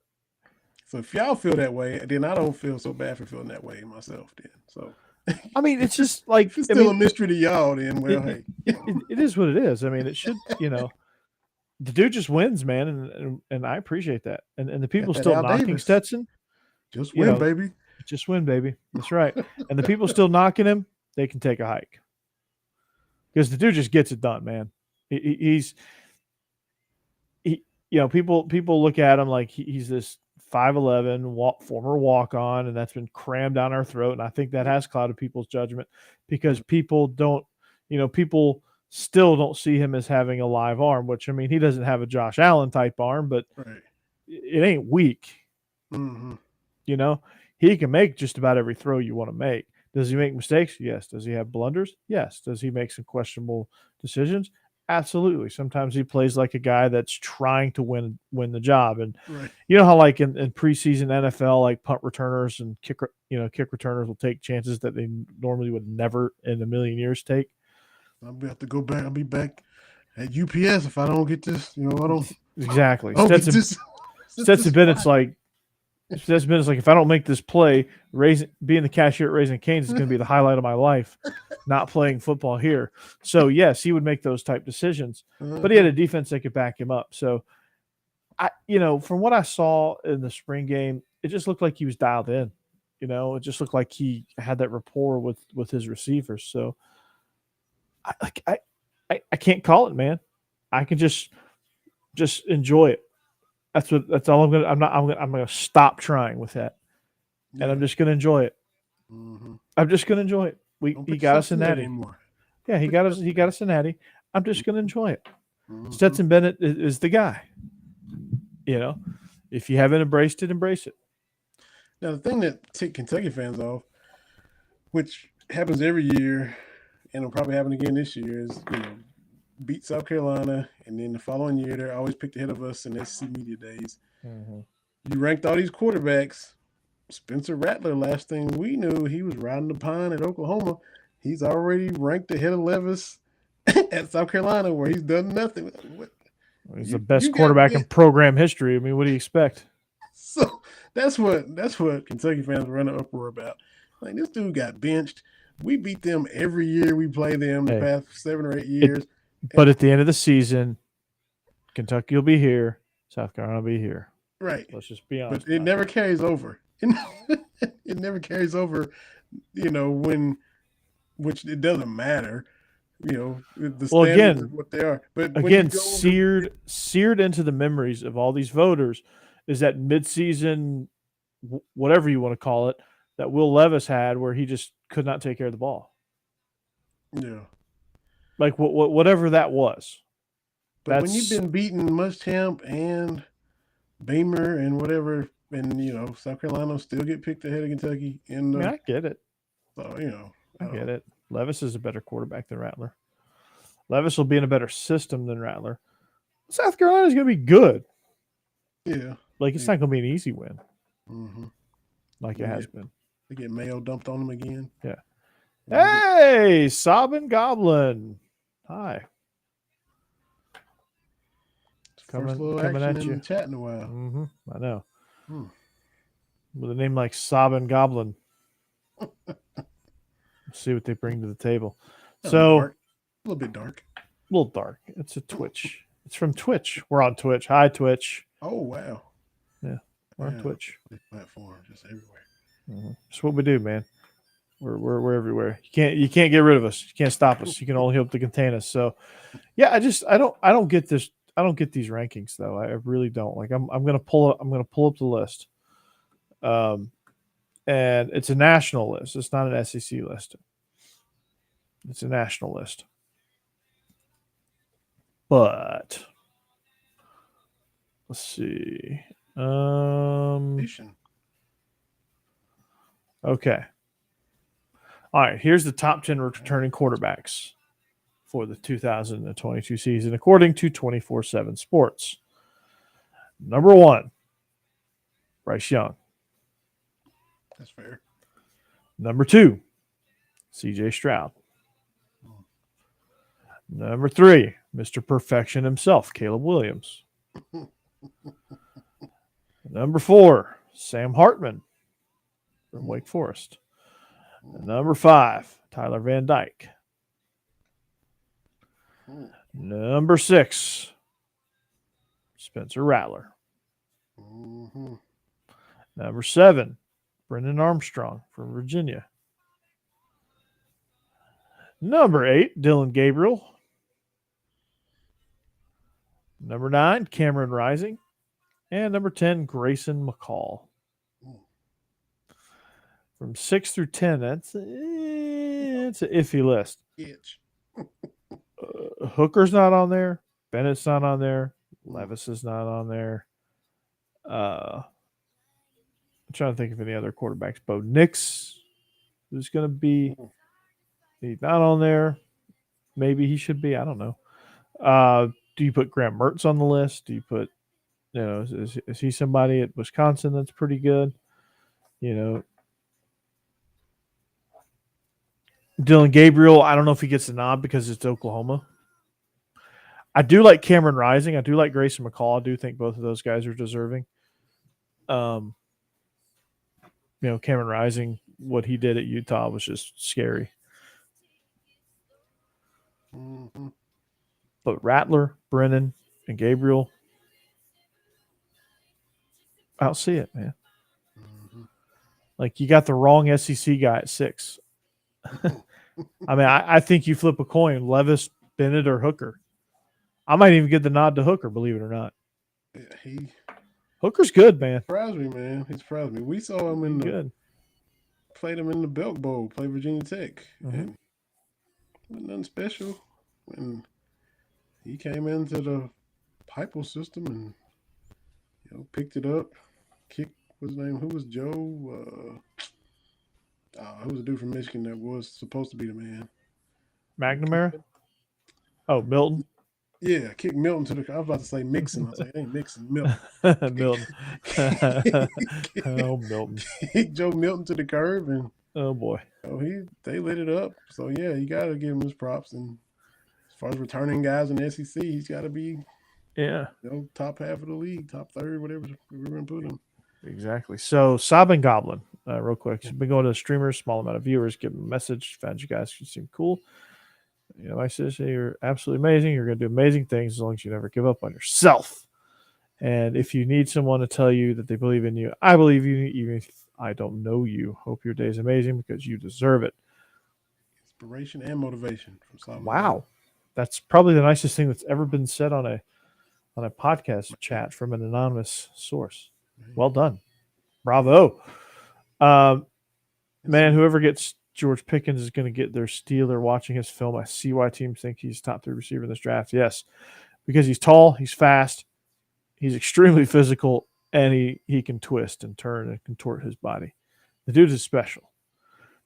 So if y'all feel that way, then I don't feel so bad for feeling that way myself. Then, so I mean, it's just like it's still a mystery to y'all. Then, well, hey, it is what it is. I mean, it should, the dude just wins, man, and I appreciate that. And the people still knocking Davis. Stetson, just win, baby. Just win, baby. That's right. And the people still knocking him, they can take a hike because the dude just gets it done, man. People look at him like he's this 5'11" former walk-on, and that's been crammed down our throat. And I think that has clouded people's judgment because people still don't see him as having a live arm, which, I mean, he doesn't have a Josh Allen type arm, but it ain't weak. Mm-hmm. He can make just about every throw you want to make. Does he make mistakes? Yes. Does he have blunders? Yes. Does he make some questionable decisions? Absolutely. Sometimes he plays like a guy that's trying to win the job. And Right. you know how like in preseason NFL, like punt returners and kick returners will take chances that they normally would never in a million years take. I'll have to go back. I'll be back at UPS if I don't get this. I don't. Exactly. I don't get this. Stetson Bennett's like if I don't make this play, being the cashier at Raising Cane's is going to be the highlight of my life. Not playing football here. So yes, he would make those type decisions, but he had a defense that could back him up. So from what I saw in the spring game, it just looked like he was dialed in. It just looked like he had that rapport with his receivers. So I can't call it, man. I can just enjoy it. That's all I'm gonna stop trying with that, and I'm just gonna enjoy it. Mm-hmm. I'm just gonna enjoy it. He got us a natty. Yeah, he got us a natty. I'm just gonna enjoy it. Mm-hmm. Stetson Bennett is the guy. If you haven't embraced it, embrace it. Now the thing that ticked Kentucky fans off, which happens every year, and will probably happen again this year, is beat South Carolina, and then the following year they're always picked ahead of us in SEC media days. Mm-hmm. You ranked all these quarterbacks. Spencer Rattler, last thing we knew, he was riding the pine at Oklahoma. He's already ranked ahead of Levis at South Carolina, where he's done nothing. He's the best quarterback in program history. I mean, what do you expect? So that's what Kentucky fans were in an uproar about. Like, this dude got benched. We beat them every year we play them the past 7 or 8 years. But at the end of the season, Kentucky will be here. South Carolina will be here. Right. Let's just be honest. But it never carries over. It never carries over, which it doesn't matter. The standards of what they are. But again, seared into the memories of all these voters is that midseason, whatever you want to call it, that Will Levis had, where he just could not take care of the ball. Yeah. Like whatever that was. But when you've been beating Muschamp and Beamer and whatever, and South Carolina still get picked ahead of Kentucky. I get it. So I get it. Levis is a better quarterback than Rattler. Levis will be in a better system than Rattler. South Carolina is going to be good. Yeah. Like, it's not going to be an easy win. Mm-hmm. Like it has been. They get Mayo dumped on them again. Yeah. Hey, Sobbin Goblin. Hi. Coming at you. Chat in a while. Mm-hmm. I know. With a name like Sobbin Goblin. See what they bring to the table. A little bit dark. A little dark. It's a Twitch. It's from Twitch. We're on Twitch. Hi, Twitch. Oh, wow. Yeah, we're on Twitch. Platform just everywhere. Mm-hmm. That's what we do, man. We're everywhere. You can't get rid of us. You can't stop us. You can only hope to contain us. So, yeah, I don't get this. I don't get these rankings though. I really don't. Like I'm gonna pull up the list. And it's a national list. It's not an SEC list. It's a national list. But let's see. Okay. All right. Here's the top 10 returning quarterbacks for the 2022 season, according to 24/7 Sports. Number 1, Bryce Young. That's fair. Number 2, C.J. Stroud. Number 3, Mr. Perfection himself, Caleb Williams. Number 4, Sam Hartman from Wake Forest. Number 5, Tyler Van Dyke. Number 6, Spencer Rattler. Number 7, Brendan Armstrong from Virginia. Number 8, Dylan Gabriel. Number 9, Cameron Rising. And number 10, Grayson McCall. From 6 through 10, it's an iffy list. Hooker's not on there. Bennett's not on there. Levis is not on there. I'm trying to think of any other quarterbacks. Bo Nix, who's going to be. He's not on there. Maybe he should be. I don't know. Do you put Graham Mertz on the list? Do you put, is he somebody at Wisconsin that's pretty good? Dylan Gabriel, I don't know if he gets the nod because it's Oklahoma. I do like Cameron Rising. I do like Grayson McCall. I do think both of those guys are deserving. Cameron Rising, what he did at Utah was just scary. Mm-hmm. But Rattler, Brennan, and Gabriel, I'll see it, man. Mm-hmm. Like, you got the wrong SEC guy at 6. I mean, I think you flip a coin, Levis, Bennett, or Hooker. I might even give the nod to Hooker, believe it or not. Yeah, Hooker's good, man. Surprised me, man. He surprised me. We saw him played him in the Belk Bowl, play Virginia Tech, and wasn't nothing special. When he came into the Piper system and picked it up, kicked what's his name? Who was Joe? Who was a dude from Michigan that was supposed to be the man? McNamara? Oh, Milton. Yeah, kicked Milton to the. I was about to say Mixon. I was like, it ain't Mixon, Milton. Milton. Oh, Milton. Kicked Joe Milton to the curb, and oh boy, they lit it up. So yeah, you got to give him his props. And as far as returning guys in the SEC, he's got to be top half of the league, top third, whatever we're going to put him. Exactly. So Sobbing Goblin, real quick. She's been going to streamers, small amount of viewers, give them a message. Found you guys seem cool. I say you're absolutely amazing. You're going to do amazing things as long as you never give up on yourself. And if you need someone to tell you that they believe in you, I believe you, even if I don't know you. Hope your day is amazing because you deserve it. Inspiration and motivation from Sobbing. Wow. That's probably the nicest thing that's ever been said on a podcast chat from an anonymous source. Well done. Bravo. Man, whoever gets George Pickens is going to get their Steeler watching his film. I see why teams think he's top 3 receiver in this draft. Yes, because he's tall, he's fast, he's extremely physical, and he can twist and turn and contort his body. The dude is special.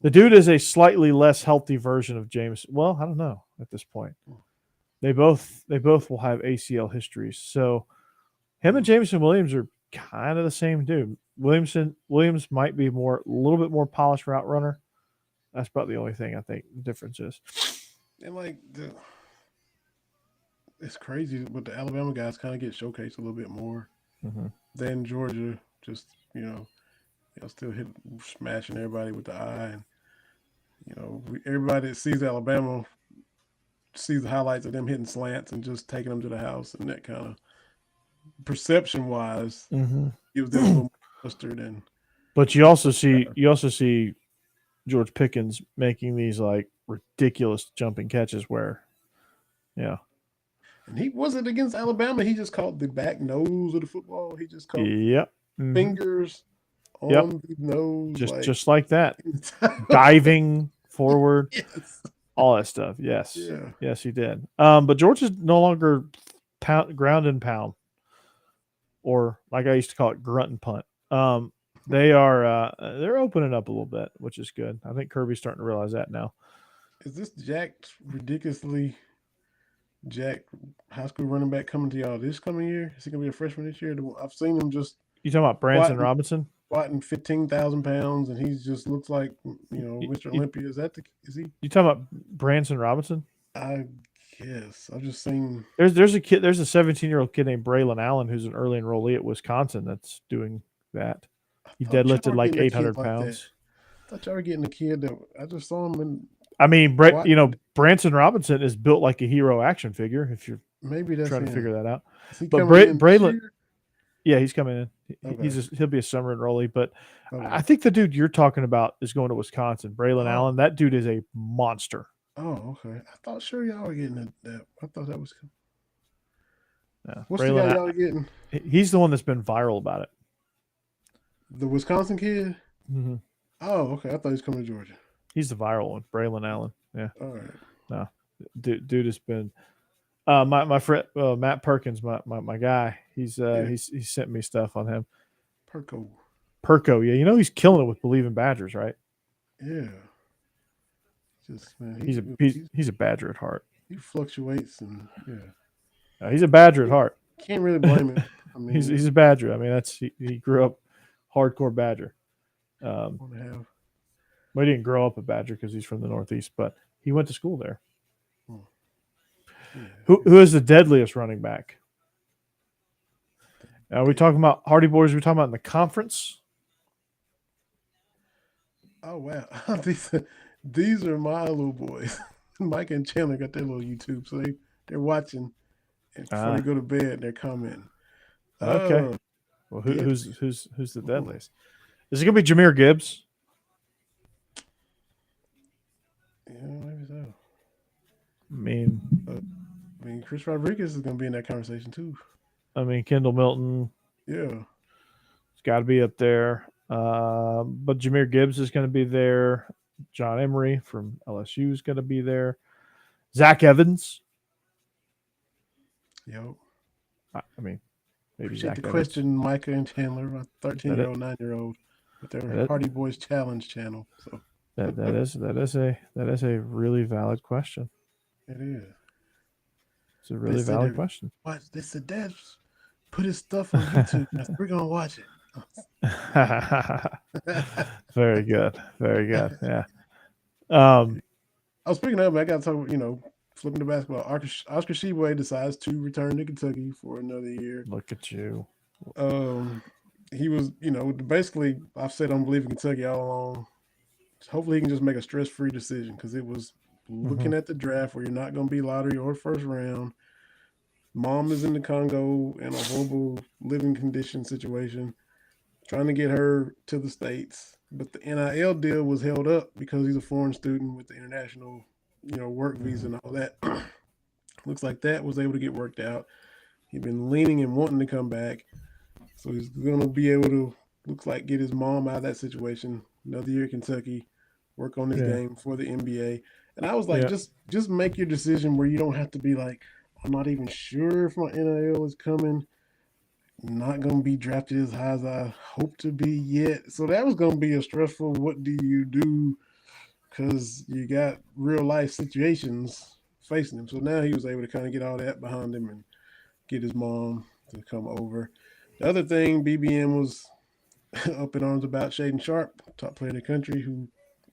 The dude is a slightly less healthy version of James. Well, I don't know at this point. They both will have ACL histories. So him and Jameson Williams are kind of the same dude. Williams might be a little bit more polished route runner. That's about the only thing I think the difference is. And it's crazy, but the Alabama guys kind of get showcased a little bit more than Georgia. Just they'll still smashing everybody with the eye, and everybody that sees Alabama sees the highlights of them hitting slants and just taking them to the house, and that kind of perception-wise gives them a little more mustard. But you also see George Pickens making these like ridiculous jumping catches where, and he wasn't against Alabama. He just caught the back nose of the football. He just caught fingers on the nose, just like that, diving forward, all that stuff. Yes, yes, he did. But George is no longer ground and pound, or like I used to call it, grunt and punt. They're opening up a little bit, which is good. I think Kirby's starting to realize that now. Is this ridiculously jacked high school running back coming to y'all this coming year? Is he gonna be a freshman this year? I've seen him just. You talking about Branson Robinson? Squatting 15,000 pounds, and he just looks like Mr. Olympia. Is he? You talking about Branson Robinson? I guess I've just seen. There's a 17-year-old kid named Braylon Allen who's an early enrollee at Wisconsin that's doing that. He deadlifted like 800 pounds. I thought y'all were getting a kid that I just saw him in. I mean, Branson Robinson is built like a hero action figure. If you're maybe that's trying to figure that out, but Braylon, he's coming in. Okay. He'll be a summer enrollee, but I think the dude you're talking about is going to Wisconsin. Braylon Allen, that dude is a monster. Oh, okay. I thought sure y'all were getting that. I thought that was. Yeah, what's Braylon, the guy y'all getting? He's the one that's been viral about it. The Wisconsin kid? Mm-hmm. Oh, okay. I thought he was coming to Georgia. He's the viral one, Braylon Allen. Yeah. All right. No, dude has been. My friend Matt Perkins, my guy. He's sent me stuff on him. Perko, yeah. He's killing it with Bleav in Badgers, right? Yeah. Just man, he's a Badger at heart. He fluctuates and He's a Badger at heart. Can't really blame him. I mean, He's a Badger. I mean, he grew up hardcore Badger. want to have. Well, he didn't grow up a Badger because he's from the Northeast, but he went to school there. Yeah. Who is the deadliest running back? Are we talking about Hardy boys? Are we talking about in the conference? Oh wow, these are my little boys. Mike and Chandler got their little YouTube, so they're watching, and before they go to bed, they're commenting. Okay. Well, who's the deadliest? Is it gonna be Jahmyr Gibbs? Yeah, maybe so. I mean, Chris Rodriguez is gonna be in that conversation too. I mean, Kendall Milton. Yeah, It's got to be up there. But Jahmyr Gibbs is going to be there. John Emery from LSU is going to be there. Zach Evans. Yo. I mean, maybe appreciate Zach the Evans. question, Micah and Chandler, my 13-year-old, 9-year-old, with their Hardy Boys Challenge channel. So that is a really valid question. It is. It's a really valid question. Watch this. The dad put his stuff on YouTube. We're gonna watch it. Very good. Very good. Yeah. I was speaking of, I got to talk. Flipping the basketball. Oscar Tshiebwe decides to return to Kentucky for another year. Look at you. He was, basically, I've said I'm Bleav in Kentucky all along. Hopefully, he can just make a stress-free decision because it was looking at the draft where you're not going to be lottery or first round. Mom is in the Congo in a horrible living condition situation, trying to get her to the States. But the NIL deal was held up because he's a foreign student with the international, work visa and all that. Looks like that was able to get worked out. He'd been leaning and wanting to come back. So he's going to be able to, looks like, get his mom out of that situation. Another year at Kentucky, work on his game for the NBA. And I was like, just make your decision where you don't have to be like, I'm not even sure if my NIL is coming. I'm not going to be drafted as high as I hope to be yet. So that was going to be a stressful, what do you do? Because you got real life situations facing him. So now he was able to kind of get all that behind him and get his mom to come over. The other thing, BBN was up in arms about Shaedon Sharpe, top player in the country, who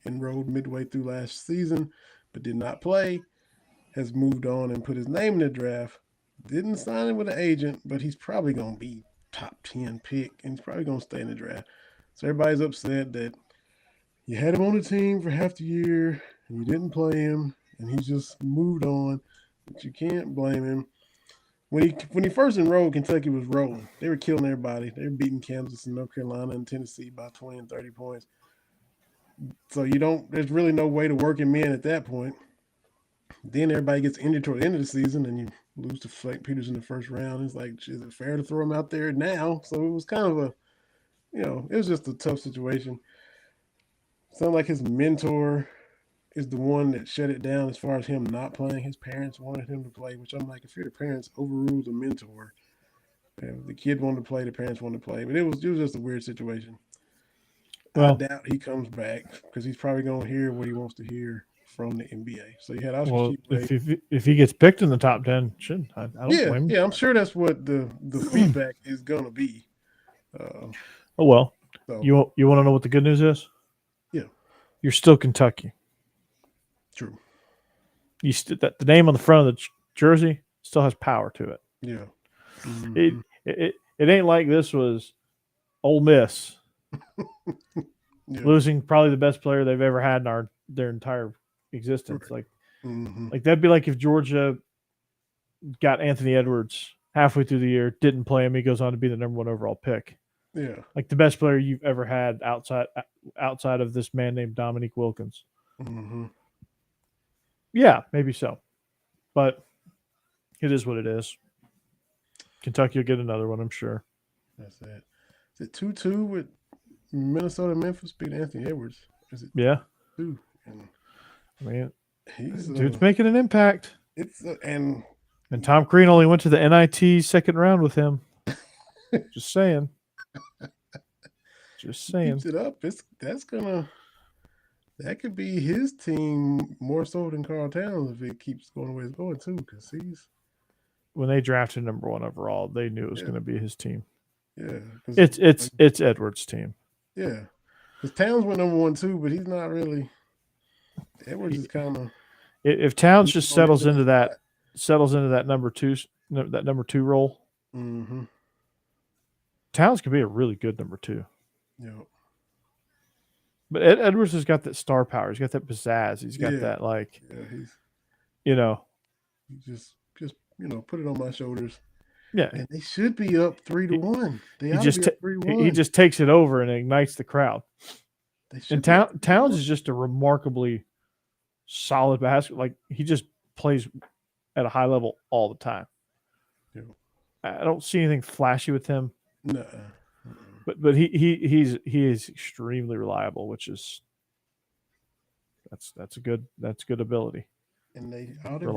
enrolled midway through last season but did not play, has moved on and put his name in the draft. Didn't sign him with an agent, but he's probably going to be top 10 pick, and he's probably going to stay in the draft. So everybody's upset that you had him on the team for half the year, and you didn't play him, and he just moved on. But you can't blame him. When he first enrolled, Kentucky was rolling. They were killing everybody. They were beating Kansas and North Carolina and Tennessee by 20 and 30 points. So there's really no way to work him in at that point. Then everybody gets injured toward the end of the season, and you lose to Frank Peters in the first round. It's like, is it fair to throw him out there now? So it was kind of it was just a tough situation. Sounded like his mentor is the one that shut it down as far as him not playing. His parents wanted him to play, which I'm like, if you're the parents, overrule the mentor. The kid wanted to play, the parents wanted to play. But it was just a weird situation. Well, I doubt he comes back because he's probably going to hear what he wants to hear from the NBA. So you had Oscar Tshiebwe. If he gets picked in the top 10, I don't blame him. Yeah, I'm sure that's what the feedback is going to be. So, you want to know what the good news is? Yeah. You're still Kentucky. True. The name on the front of the jersey still has power to it. Yeah. Mm-hmm. It ain't like this was Ole Miss losing probably the best player they've ever had in their entire existence. Right. Like that'd be like if Georgia got Anthony Edwards halfway through the year, didn't play him, he goes on to be the number 1 overall pick. Yeah. Like the best player you've ever had outside of this man named Dominique Wilkins. Mm-hmm. Yeah, maybe so. But it is what it is. Kentucky will get another one, I'm sure. That's it. Is it 2-2 with Minnesota and Memphis beating Anthony Edwards? Is it 2? Dude's making an impact. And Tom Crean only went to the NIT second round with him. Just saying. Just saying. Keeps it up. That could be his team more so than Carl Towns if it keeps going the way it's going too, because when they drafted number 1 overall, they knew it was going to be his team. Yeah, It's Edwards' team. Yeah, because Towns went number 1 too, but he's not really. Edwards is kind of. If Towns just settles into that number 2 role, mm-hmm. Towns could be a really good number 2. Yeah. But Edwards has got that star power. He's got that pizzazz. He's got that he's just put it on my shoulders. Yeah, and they should be up 3-1. He just takes it over and ignites the crowd. And Towns is just a remarkably solid basketball. Like he just plays at a high level all the time. Yeah. I don't see anything flashy with him. No. But he is extremely reliable, which is that's good ability. And they ought to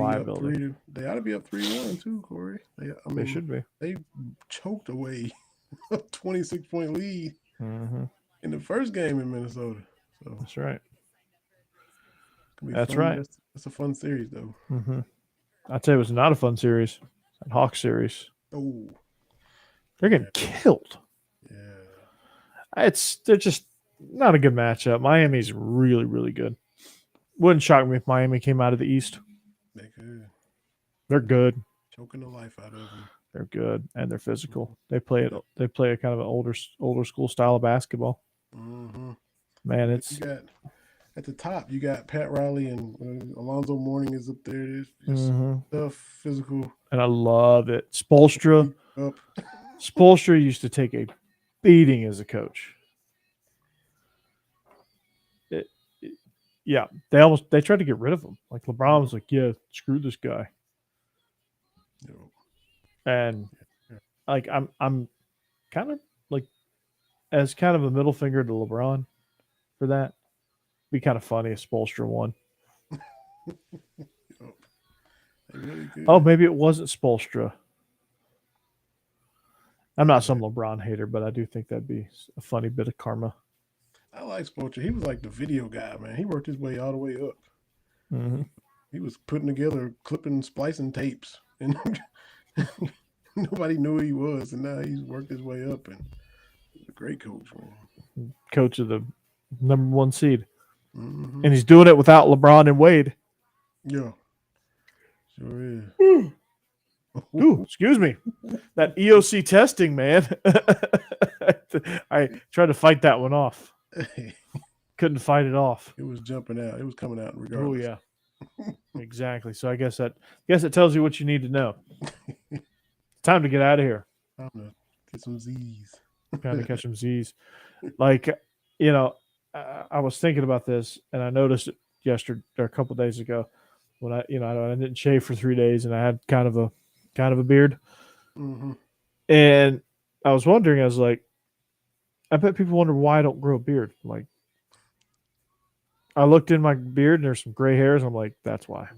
be up 3-1 too, Corey. They should be. They choked away a 26-point lead in the first game in Minnesota. So that's right. That's right. It's a fun series though. I'd say it was not a fun series. That Hawks series. Oh, they're getting killed. Yeah, they're just not a good matchup. Miami's really, really good. Wouldn't shock me if Miami came out of the East. They could. They're good. Choking the life out of them. They're good and they're physical. They play a kind of an older school style of basketball. Mm-hmm. Man, it's you got at the top. You got Pat Riley and Alonzo Mourning is up there. It's tough, physical, and I love it. Spoelstra used to take a beating as a coach. Yeah, they tried to get rid of him. Like LeBron was like, "Yeah, screw this guy," and like I'm kind of like as kind of a middle finger to LeBron for that. Be kind of funny if Spoelstra won. Oh, maybe it wasn't Spoelstra. I'm not some LeBron hater, but I do think that'd be a funny bit of karma. I like Spoelstra. He was like the video guy, man. He worked his way all the way up. He was putting together, clipping, splicing tapes, and nobody knew who he was. And now he's worked his way up, and he's a great coach, man. Coach of the number 1 seed, and he's doing it without LeBron and Wade. Yeah, sure is. Ooh, excuse me. That EOC testing, man. I tried to fight that one off. Couldn't fight it off. It was jumping out. It was coming out regardless. Oh yeah, exactly. So I guess it tells you what you need to know. Time to get out of here. Time to get some Z's. Time to catch some Z's. Like I was thinking about this, and I noticed it yesterday or a couple of days ago when I didn't shave for 3 days, and I had kind of a beard, and I was wondering. I was like, I bet people wonder why I don't grow a beard. Like, I looked in my beard and there's some gray hairs. I'm like, that's why.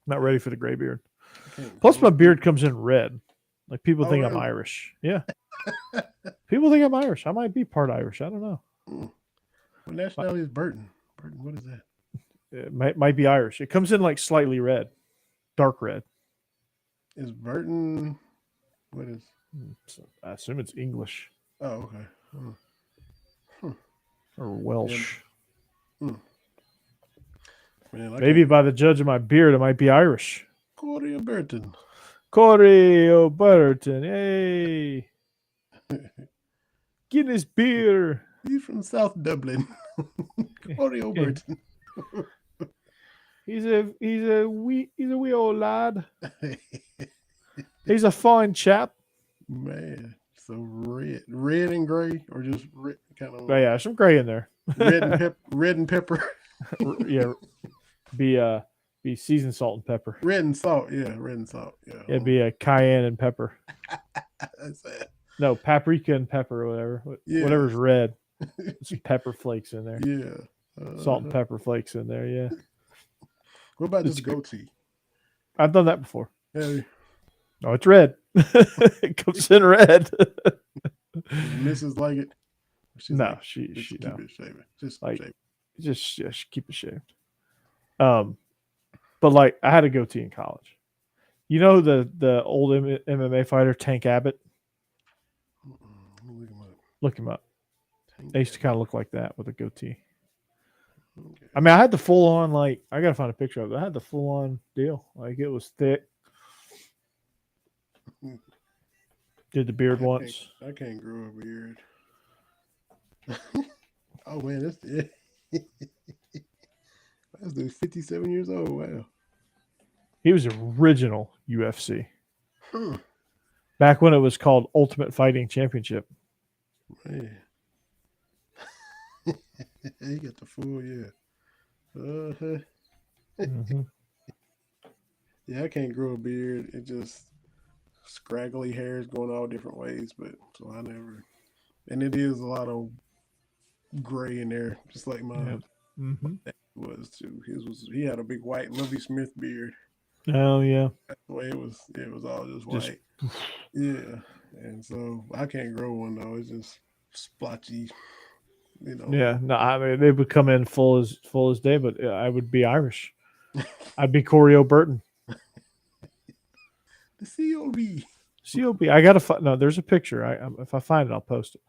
Not ready for the gray beard. Plus, my beard comes in red. Like, people think I'm Irish. Yeah. People think I'm Irish. I might be part Irish. I don't know. What nationality is Burton? Burton, what is that? It might be Irish. It comes in like slightly red, dark red. Is Burton? What is? I assume it's English. Oh, okay. Or Welsh. Man, maybe by the judge of my beard, it might be Irish. Corey Burton. Corey Burton. Hey. Guinness beer. He's from South Dublin. Corey Burton. He's a wee old lad. He's a fine chap. Man, so red and gray, or just red, kind of. Oh, yeah, some gray in there. red and pepper. Yeah, be seasoned salt and pepper. Red and salt, yeah, red and salt, yeah. It'd be a cayenne and pepper. That's it. No, paprika and pepper, or whatever. Yeah. Whatever's red. Some pepper flakes in there. Yeah. Salt and pepper flakes in there. Yeah. What about just goatee? I've done that before. Yeah. Oh, it's red. It comes in red. Mrs. like it? No, like, she no. Keep it shaved. Just like, shave it. Just keep it shaved. But like I had a goatee in college, You know the old MMA fighter Tank Abbott? Look him up. They used to kind of look like that with a goatee. Okay. I mean, I had the full on, like, I got to find a picture of it. I had the full on deal. Like, it was thick. Did the beard once. I can't grow a beard. Oh, man. That's dude 57 years old. Wow. He was original UFC. Back when it was called Ultimate Fighting Championship. Man. He got the full, yeah. Mm-hmm. Yeah, I can't grow a beard. It just scraggly hairs going all different ways, but so I never. And it is a lot of gray in there, just like mine was too. He had a big white Lovey Smith beard. Oh yeah. That's the way it was all just white. Yeah. And so I can't grow one though. It's just splotchy. You know. Yeah, no, I mean they would come in full as day, but I would be Irish. I'd be Corey Burton. The COB. COB. I gotta find. No, there's a picture. If I find it, I'll post it.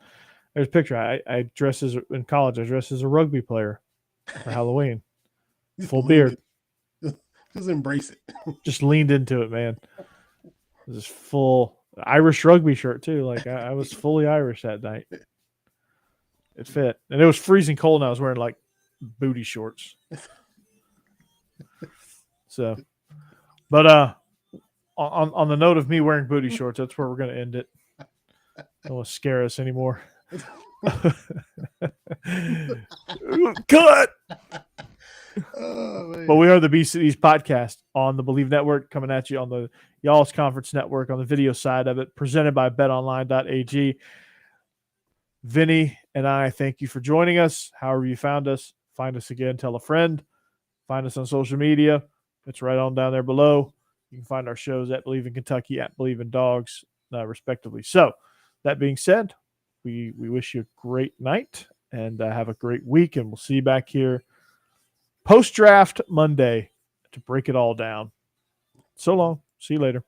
There's a picture. I dressed as in college. I dressed as a rugby player for Halloween. Full beard. Just embrace it. Just leaned into it, man. It was full Irish rugby shirt too. Like I was fully Irish that night. It fit, and it was freezing cold, and I was wearing like booty shorts. So, but on the note of me wearing booty shorts, that's where we're going to end it. Don't want to scare us anymore. Cut. Oh, but we are the BCD's podcast on the Bleav Network, coming at you on the Y'all's Conference Network on the video side of it, presented by Betonline.ag. Vinny and I thank you for joining us. However you found us, find us again, tell a friend, find us on social media. It's right on down there below. You can find our shows at Bleav in Kentucky, at Bleav in Dawgs, respectively. So that being said, we wish you a great night and have a great week, and we'll see you back here post-draft Monday to break it all down. So long. See you later.